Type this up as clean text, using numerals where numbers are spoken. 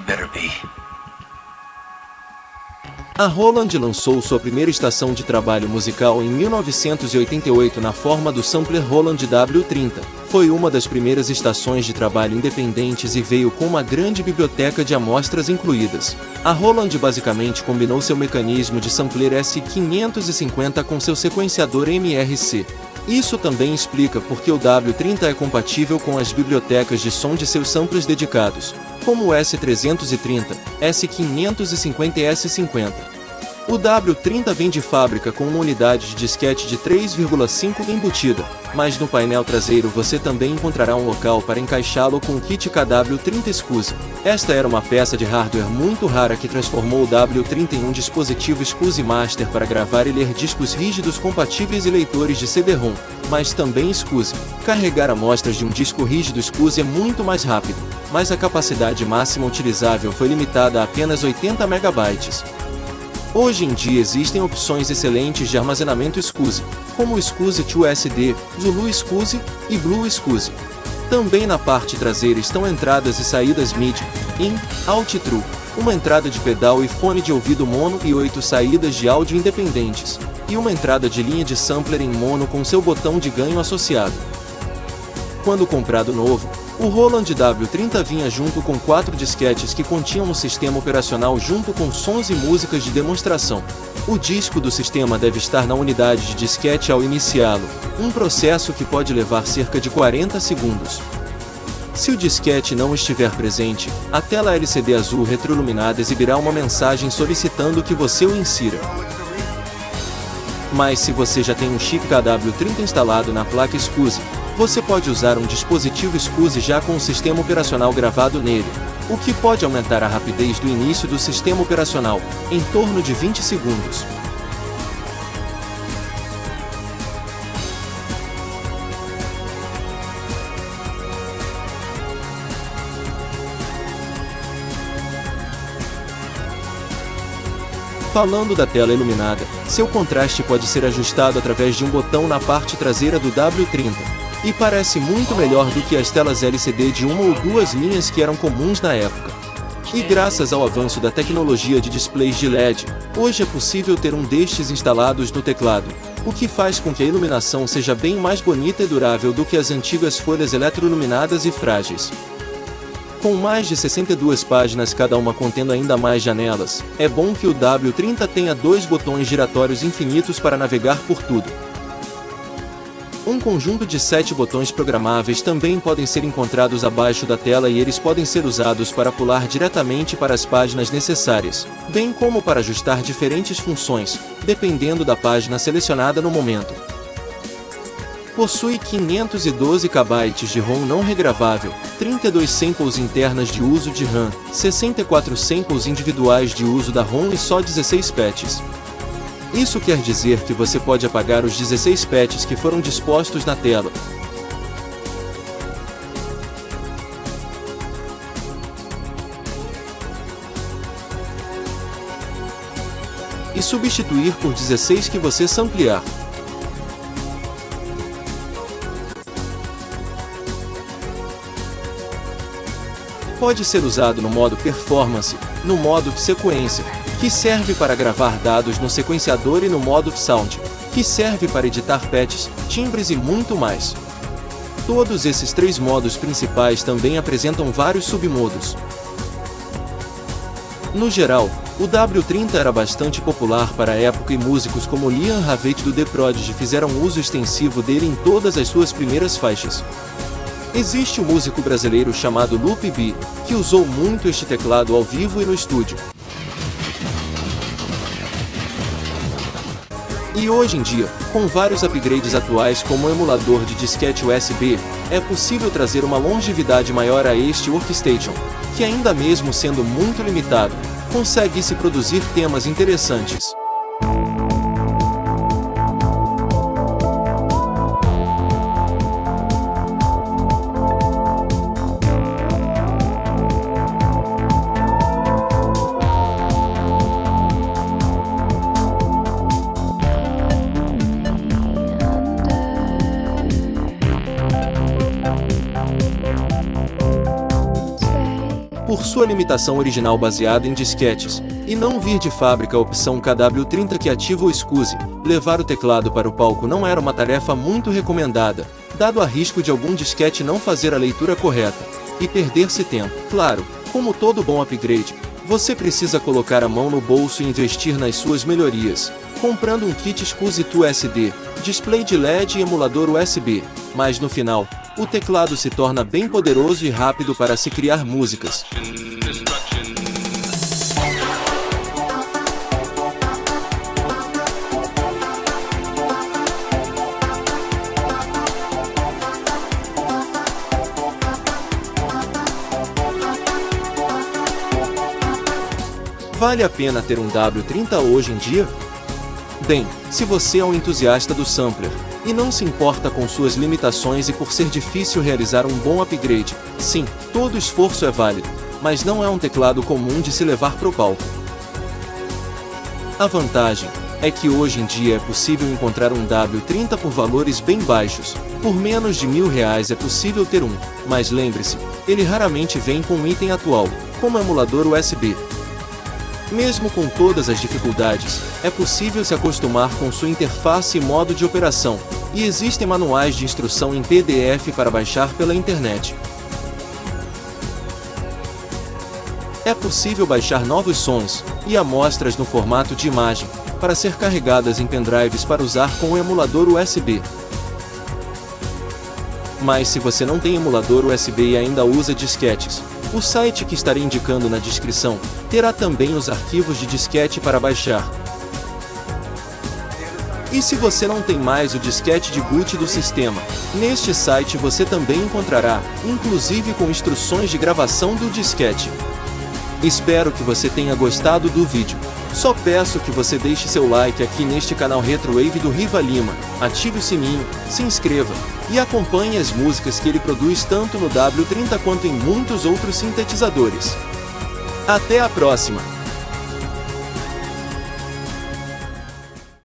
better be. A Roland lançou sua primeira estação de trabalho musical em 1988 na forma do sampler Roland W30. Foi uma das primeiras estações de trabalho independentes e veio com uma grande biblioteca de amostras incluídas. A Roland basicamente combinou seu mecanismo de sampler S550 com seu sequenciador MRC. Isso também explica porque o W30 é compatível com as bibliotecas de som de seus samplers dedicados, como o S330, S550 e S50. O W30 vem de fábrica com uma unidade de disquete de 3,5 embutida, mas no painel traseiro você também encontrará um local para encaixá-lo com o kit KW30 SCSI. Esta era uma peça de hardware muito rara que transformou o W30 em um dispositivo SCSI Master para gravar e ler discos rígidos compatíveis e leitores de CD-ROM, mas também SCSI. Carregar amostras de um disco rígido SCSI é muito mais rápido, mas a capacidade máxima utilizável foi limitada a apenas 80 MB. Hoje em dia existem opções excelentes de armazenamento SCSI, como o SCSI 2SD, Zulu SCSI e Blue SCSI. Também na parte traseira estão entradas e saídas MIDI, IN, Out e True, uma entrada de pedal e fone de ouvido mono e 8 saídas de áudio independentes, e uma entrada de linha de sampler em mono com seu botão de ganho associado. Quando comprado novo, o Roland W30 vinha junto com 4 disquetes que continham um sistema operacional junto com sons e músicas de demonstração. O disco do sistema deve estar na unidade de disquete ao iniciá-lo, um processo que pode levar cerca de 40 segundos. Se o disquete não estiver presente, a tela LCD azul retroiluminada exibirá uma mensagem solicitando que você o insira. Mas se você já tem um chip KW30 instalado na placa SCSI, você pode usar um dispositivo SCSI já com o sistema operacional gravado nele, o que pode aumentar a rapidez do início do sistema operacional, em torno de 20 segundos. Falando da tela iluminada, seu contraste pode ser ajustado através de um botão na parte traseira do W30. E parece muito melhor do que as telas LCD de uma ou duas linhas que eram comuns na época. E graças ao avanço da tecnologia de displays de LED, hoje é possível ter um destes instalados no teclado, o que faz com que a iluminação seja bem mais bonita e durável do que as antigas folhas eletroiluminadas e frágeis. Com mais de 62 páginas cada uma contendo ainda mais janelas, é bom que o W30 tenha 2 botões giratórios infinitos para navegar por tudo. Um conjunto de 7 botões programáveis também podem ser encontrados abaixo da tela e eles podem ser usados para pular diretamente para as páginas necessárias, bem como para ajustar diferentes funções, dependendo da página selecionada no momento. Possui 512 KB de ROM não regravável, 32 samples internas de uso de RAM, 64 samples individuais de uso da ROM e só 16 patches. Isso quer dizer que você pode apagar os 16 patches que foram dispostos na tela. E substituir por 16 que você samplear. Pode ser usado no modo Performance, no modo Sequência, que serve para gravar dados no sequenciador, e no modo Sound, que serve para editar patches, timbres e muito mais. Todos esses 3 modos principais também apresentam vários submodos. No geral, o W30 era bastante popular para a época e músicos como Liam Havett do The Prodigy fizeram uso extensivo dele em todas as suas primeiras faixas. Existe um músico brasileiro chamado Lupe B, que usou muito este teclado ao vivo e no estúdio. E hoje em dia, com vários upgrades atuais como o emulador de disquete USB, é possível trazer uma longevidade maior a este workstation, que ainda mesmo sendo muito limitado, consegue se produzir temas interessantes. por sua limitação original baseada em disquetes, e não vir de fábrica a opção KW30 que ativa o SCSI, levar o teclado para o palco não era uma tarefa muito recomendada, dado a risco de algum disquete não fazer a leitura correta, e perder-se tempo. Claro, como todo bom upgrade, você precisa colocar a mão no bolso e investir nas suas melhorias, comprando um kit SCSI to SD, display de LED e emulador USB, mas no final, o teclado se torna bem poderoso e rápido para se criar músicas. Vale a pena ter um W30 hoje em dia? Bem, se você é um entusiasta do sampler, e não se importa com suas limitações e por ser difícil realizar um bom upgrade, sim, todo esforço é válido, mas não é um teclado comum de se levar pro palco. A vantagem é que hoje em dia é possível encontrar um W30 por valores bem baixos, por menos de R$1.000 é possível ter um, mas lembre-se, ele raramente vem com um item atual, como emulador USB. Mesmo com todas as dificuldades, é possível se acostumar com sua interface e modo de operação, e existem manuais de instrução em PDF para baixar pela internet. É possível baixar novos sons e amostras no formato de imagem, para ser carregadas em pendrives para usar com o emulador USB. Mas se você não tem emulador USB e ainda usa disquetes, o site que estarei indicando na descrição terá também os arquivos de disquete para baixar. E se você não tem mais o disquete de boot do sistema, neste site você também encontrará, inclusive com instruções de gravação do disquete. Espero que você tenha gostado do vídeo. Só peço que você deixe seu like aqui neste canal Retrowave do Riva Lima, ative o sininho, se inscreva, e acompanhe as músicas que ele produz tanto no W30 quanto em muitos outros sintetizadores. Até a próxima!